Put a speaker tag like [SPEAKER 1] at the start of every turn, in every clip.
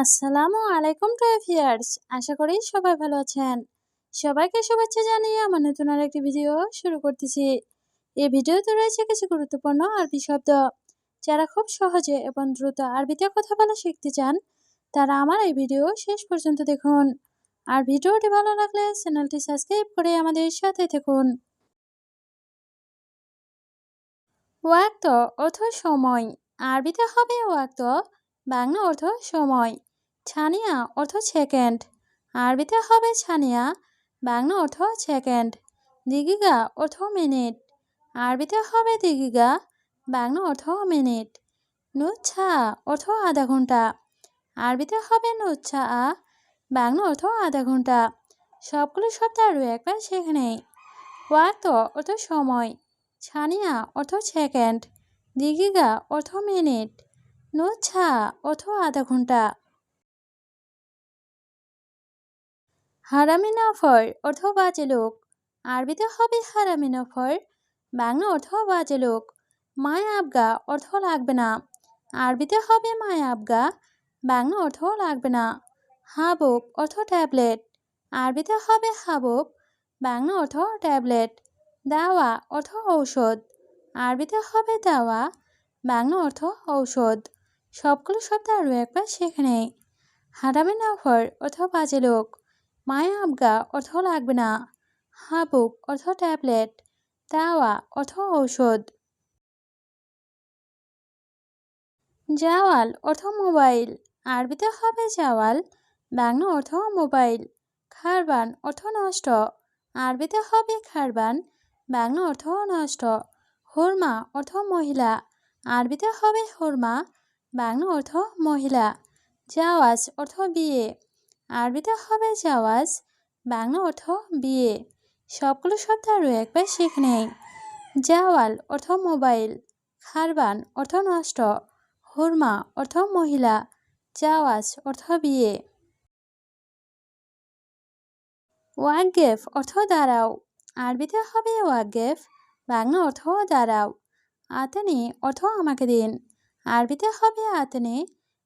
[SPEAKER 1] আসসালামু আলাইকুম ভিউয়ার্স, আশা করি সবাই ভালো আছেন। সবাইকে শুভেচ্ছা জানিয়ে আমার নতুন আরেকটি ভিডিও শুরু করতেছি। এই ভিডিওতে রয়েছে কিছু গুরুত্বপূর্ণ আরবি শব্দ। যারা খুব সহজে এবং দ্রুত আরবিতে কথা বলা শিখতে চান, তারা আমার এই ভিডিও শেষ পর্যন্ত দেখুন। আর ভিডিওটি ভালো লাগলে চ্যানেলটি সাবস্ক্রাইব করে আমাদের সাথে থাকুন। ওয়াক্ত অর্থ সময়, আরবিতে হবে ওয়াক্ত, বাংলা অর্থ সময়। ছানিয়া অর্থ সেকেন্ড, আরবিতে হবে ছানিয়া, বাংলা অর্থ সেকেন্ড। দিগিগা অর্থ মিনিট, আরবিতে হবে দিগিগা, বাংলা অর্থ মিনিট। নুচ্ছা অর্থ আধা ঘন্টা, আরবিতে হবে নুচ্ছা, বাংলা অর্থ আধা ঘন্টা। সবগুলো শব্দ আরও একবার সেখানে। ওয়াক্ত অর্থ সময়, ছানিয়া অর্থ সেকেন্ড, দিগিগা অর্থ মিনিট, নুচ্ছা অর্থ আধা ঘন্টা। হারামি নফর অর্থ বাজে লোক, আরবিতে হবে হারামি নফর, বাংলা অর্থ বাজে লোক। মায় আবগা অর্থ লাগবে না, আরবিতে হবে মায় আবগা, বাংলা অর্থ লাগবে না। হাবুব অর্থ ট্যাবলেট, আরবিতে হবে হাবুব, বাংলা অর্থ ট্যাবলেট। দাওয়া অর্থ ঔষধ, আরবিতে হবে দাওয়া, বাংলা অর্থ ঔষধ। সবগুলো শব্দ আরও একবার সেখানে। হারামি নফর অর্থ বাজে লোক, মায়া আবগা অর্থ লাগবে না, হাবুব অর্থ ট্যাবলেট, দাওয়া অর্থ ঔষধ। জাওয়াল অর্থ মোবাইল, আরবিতে হবে জাওয়াল, বাংলা অর্থ মোবাইল। খারবান অর্থ নষ্ট, আরবিতে হবে খারবান, বাংলা অর্থ নষ্ট। হুরমা অর্থ মহিলা, আরবিতে হবে হুরমা, বাংলা অর্থ মহিলা। জাওয়াজ অর্থ বিয়ে, আরবিতে হবে জাওয়াজ, বাংলা অর্থ বিয়ে। সবগুলো শব্দ আরও একবার শিখে নেই। জাওয়াল অর্থ মোবাইল, খারবান অর্থ নষ্ট, হুরমা অর্থ মহিলা, জাওয়াজ অর্থ বিয়ে। ওয়াকগেফ অর্থ দাঁড়াও, আরবিতে হবে ওয়াকগেফ, বাংলা অর্থ দাঁড়াও। আতেনি অর্থ আমাকে দিন, আরবিতে হবে আতেনি,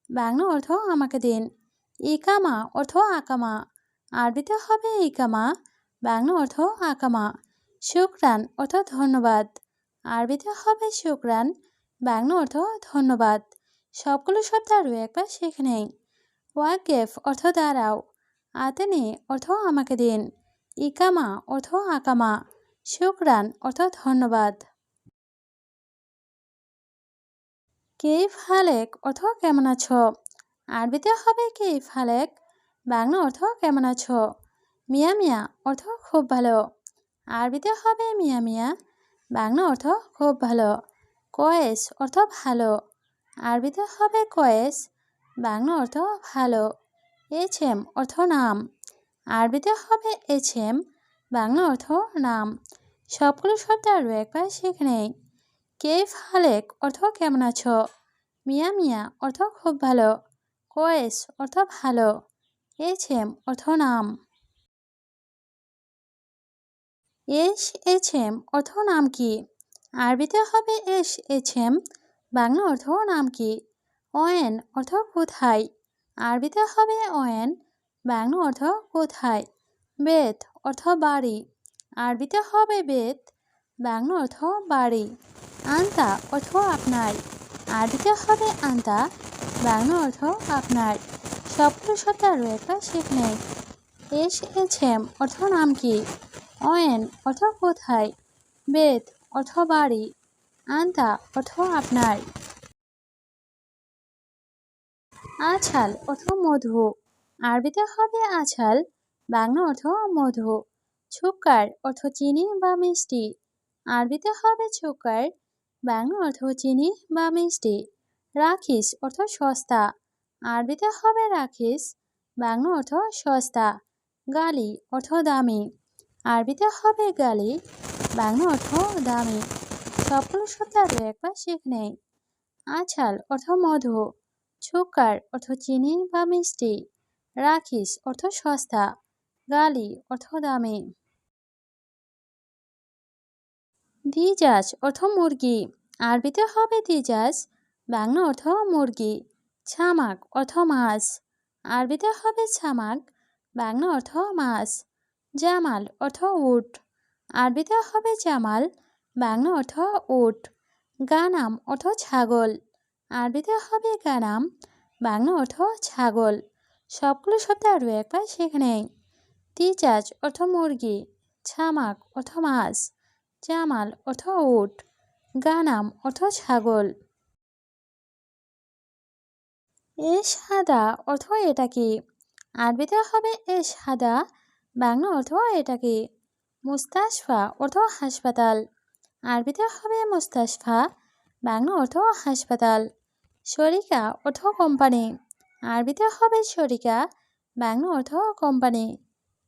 [SPEAKER 1] বাংলা অর্থ আমাকে দিন। ইকামা অর্থ আকামা, আরবিতে হবে ইকামা, বাংলা অর্থ আকামা। শুকরান অর্থ ধন্যবাদ, আরবিতে হবে শুকরান, বাংলা অর্থ ধন্যবাদ। সবগুলো শব্দ আরও একবার শিখে নেই। ওয়াকগেফ অর্থ দাঁড়াও, আতেনি অর্থ আমাকে দিন, ইকামা অর্থ আকামা, শুকরান অর্থ ধন্যবাদ। কেইফ হালেক অর্থ কেমন আছো, আরবিতে হবে কেইফ হালেক, বাংলা অর্থ কেমন আছো। মিয়া মিয়া অর্থ খুব ভালো, আরবিতে হবে মিয়া মিয়া, বাংলা অর্থ খুব ভালো। কয়েস অর্থ ভালো, আরবিতে হবে কয়েস, বাংলা অর্থ ভালো। এছএম অর্থ নাম, আরবিতে হবে এছএম, বাংলা অর্থ নাম। সবগুলো শব্দ আরও একবার শিখে নেই। কেইফ হালেক অর্থ কেমন আছো, মিয়া মিয়া অর্থ খুব ভালো, কয়েস অর্থ ভালো, এছএম অর্থ নাম। এস এছএম অর্থ নাম কি, আরবিতে হবে এস এছএম, বাংলা অর্থ নাম কি। ওয়েন অর্থ কোথায়, আরবিতে হবে ওয়েন, বাংলা অর্থ কোথায়। বেত অর্থ বাড়ি, আরবিতে হবে বেত, বাংলা অর্থ বাড়ি। আন্তা অর্থ আপনার, আরবিতে হবে আন্তা, বাংলা অর্থ আপনার। সবগুলো শব্দ আরও একবার শিখে নেই। এস এছএম অর্থ নাম কি, ওয়েন অর্থ কোথায়, বেত অর্থ বাড়ি, আন্তা অর্থ আপনার। আছাল অর্থ মধু, আরবিতে হবে আছাল, বাংলা অর্থ মধু। ছুক্কার অর্থ চিনি বা মিষ্টি, আরবিতে হবে ছুক্কার, বাংলা অর্থ চিনি বা মিষ্টি। রাখিস অর্থ সস্তা, আরবিতে হবে রাখিস, বাংলা অর্থ সস্তা। গালি অর্থ দামি, আরবিতে হবে গালি, বাংলা অর্থ দামি। সবগুলো শব্দ আরও একবার শিখে নেই। আছাল অর্থ মধু, ছুক্কার অর্থ চিনি বা মিষ্টি, রাখিস অর্থ সস্তা, গালি অর্থ দামি। দিজাজ অর্থ মুরগি, আরবিতে হবে দিজাজ, বাংলা অর্থ মুরগি। ছামাক অর্থ মাছ, আরবিতে হবে ছামাক, বাংলা অর্থ মাছ। জামাল অর্থ উট, আরবিতে হবে জামাল, বাংলা অর্থ উট। গানাম অর্থ ছাগল, আরবিতে হবে গানাম, বাংলা অর্থ ছাগল। সবগুলো শব্দ আরও একবার শিখে নেই। তিজাজ অর্থ মুরগি, ছামাক অর্থ মাছ, জামাল অর্থ উট, গানাম অর্থ ছাগল। এশহাদা অর্থ এটা কি, আরবিতে হবে এশহাদা, বাংলা অর্থ এটা কি। মুস্তাশফা অর্থ হাসপাতাল, আরবিতে হবে মুস্তাশফা, বাংলা অর্থ হাসপাতাল। শরিকা অর্থ কোম্পানি, আরবিতে হবে শরিকা, বাংলা অর্থ কোম্পানি।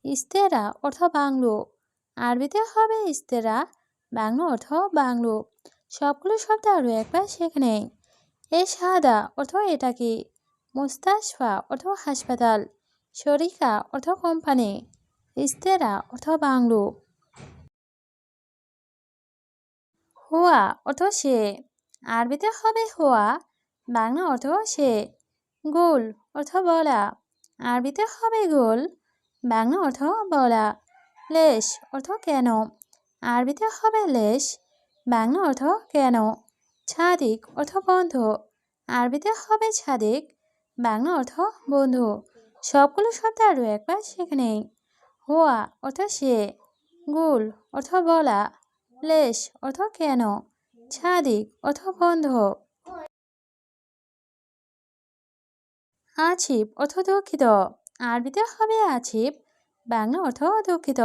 [SPEAKER 1] ইস্তেরা অর্থ বাংলো, আরবিতে হবে ইস্তেরা, বাংলা অর্থ বাংলো। সবগুলো শব্দ আরও একবার শিখে নেই। এশহাদা অর্থ এটা কি, মুস্তাশফা অর্থ হাসপাতাল, শরিকা অর্থ কোম্পানি, ইস্তেরা অর্থ বাংলো। হুয়া অর্থ সে, আরবিতে হবে হুয়া, বাংলা অর্থ সে। গোল অর্থ বলা, আরবিতে হবে গোল, বাংলা অর্থ বলা। লেশ অর্থ কেন, আরবিতে হবে লেশ, বাংলা অর্থ কেন। ছাদিক অর্থ বন্ধু, আরবিতে হবে ছাদিক, বাংলা অর্থ বন্ধু। সবগুলো শব্দ আরও একবার শিখে নেই। হুয়া অর্থ সে, গোল অর্থ বলা, লেশ অর্থ কেন, ছাদিক অর্থ বন্ধু। আছিপ অর্থ দুঃখিত, আরবিতে হবে আছিপ, বাংলা অর্থ দুঃখিত।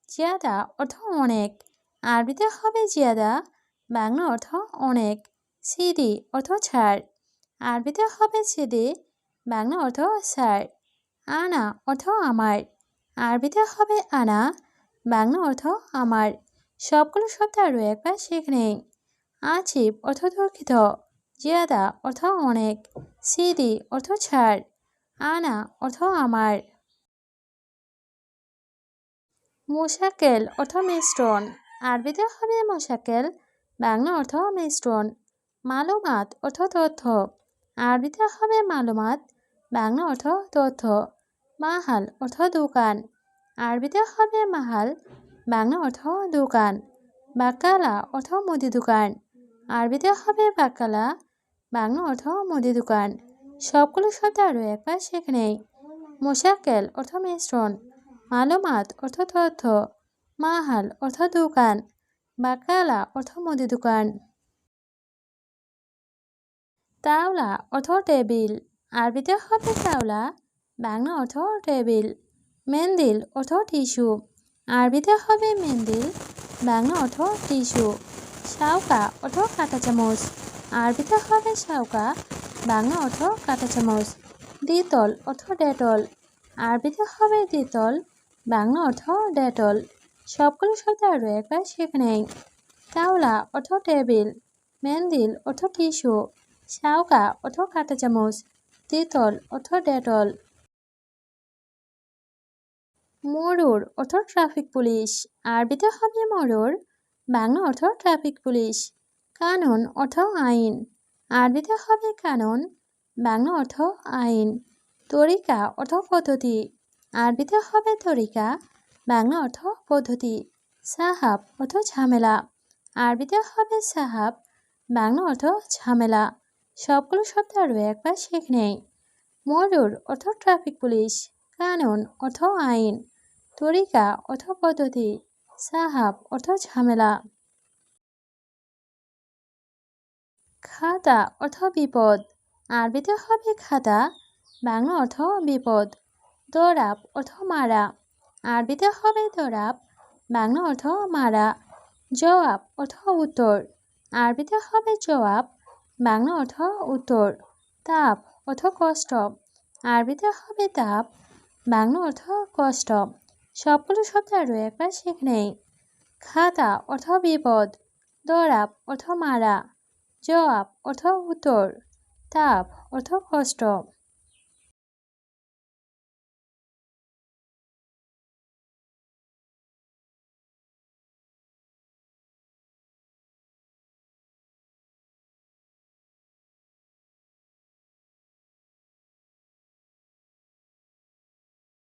[SPEAKER 1] জিয়াদা অর্থ অনেক, আরবিতে হবে জিয়াদা, বাংলা অর্থ অনেক। সিদি অর্থ ছাড়, আরবিতে হবে সিদি, বাংলা অর্থ ছাড়। আনা অর্থ আমার, আরবিতে হবে আনা, বাংলা অর্থ আমার। সবগুলো শব্দ আরও একবার শিখে নেই। আছিপ অর্থ দুঃখিত, জিয়াদা অর্থ অনেক, সিদি অর্থ ছাড়, আনা অর্থ আমার। মোশাকেল অর্থ মিশ্রণ, আরবিতে হবে মোশাকেল, বাংলা অর্থ মিশ্রণ। মালুমাত অর্থ তথ্য, আরবিতে হবে মালুমাত, বাংলা অর্থ তথ্য। মাহাল অর্থ দোকান, আরবিতে হবে মাহাল, বাংলা অর্থ দোকান। বাকালা অর্থ মুদি দোকান, আরবিতে হবে বাকালা, বাংলা অর্থ মুদি দোকান। সবগুলো শব্দ আরও একবার শিখে নেই। মোশাকেল অর্থ মিশ্রণ, মালুমাত অর্থ তথ্য, মাহাল অর্থ দোকান, বাকালা অর্থ মুদি দোকান। তাওলা অর্থ টেবিল, আরবিতে হবে তাওলা, বাংলা অর্থ টেবিল। মেন্দিল অর্থ টিস্যু, আরবিতে হবে মেন্দিল, বাংলা অর্থ টিস্যু। শাউকা অর্থ কাঁটা চামচ, আরবিতে হবে শাউকা, বাংলা অর্থ কাঁটা চামচ। দ্বিতল অর্থ ডেটল, আরবিতে হবে দ্বিতল, বাংলা অর্থ ডেটল। সবগুলো শব্দ আরও একবার শিখে নেই। তাওলা অর্থ টেবিল, মেন্দিল অর্থ টিস্যু, শাউকা অর্থ কাঁটা চামচ, দ্বিতল অর্থ ডেটল। মরুর অর্থ ট্রাফিক পুলিশ, আরবিতে হবে মরুর, বাংলা অর্থ ট্রাফিক পুলিশ। কানুন অর্থ আইন, আরবিতে হবে কানুন, বাংলা অর্থ আইন। তরিকা অর্থ পদ্ধতি, আরবিতে হবে তরিকা, বাংলা অর্থ পদ্ধতি। সাহাব অর্থ ঝামেলা, আরবিতে হবে সাহাব, বাংলা অর্থ ঝামেলা। সবগুলো শব্দ আরও একবার শিখে নেই। মরুর অর্থ ট্রাফিক পুলিশ, কানুন অর্থ আইন, তরিকা অর্থ পদ্ধতি, সাহাব অর্থ ঝামেলা। খাতা অর্থ বিপদ, আরবিতে হবে খাতা, বাংলা অর্থ বিপদ। দরাব অর্থ মারা, আরবিতে হবে দরাব, বাংলা অর্থ মারা। জবাব অর্থ উত্তর, আরবিতে হবে জবাব, বাংলা অর্থ উত্তর। তাপ অর্থ কষ্ট, আরবিতে হবে তাপ, বাংলা অর্থ কষ্ট। সবগুলো শব্দ আরও একবার শিখে নেই। খাতা অর্থ বিপদ, দরাব অর্থ মারা, জবাব অর্থ উত্তর, তাপ অর্থ কষ্ট।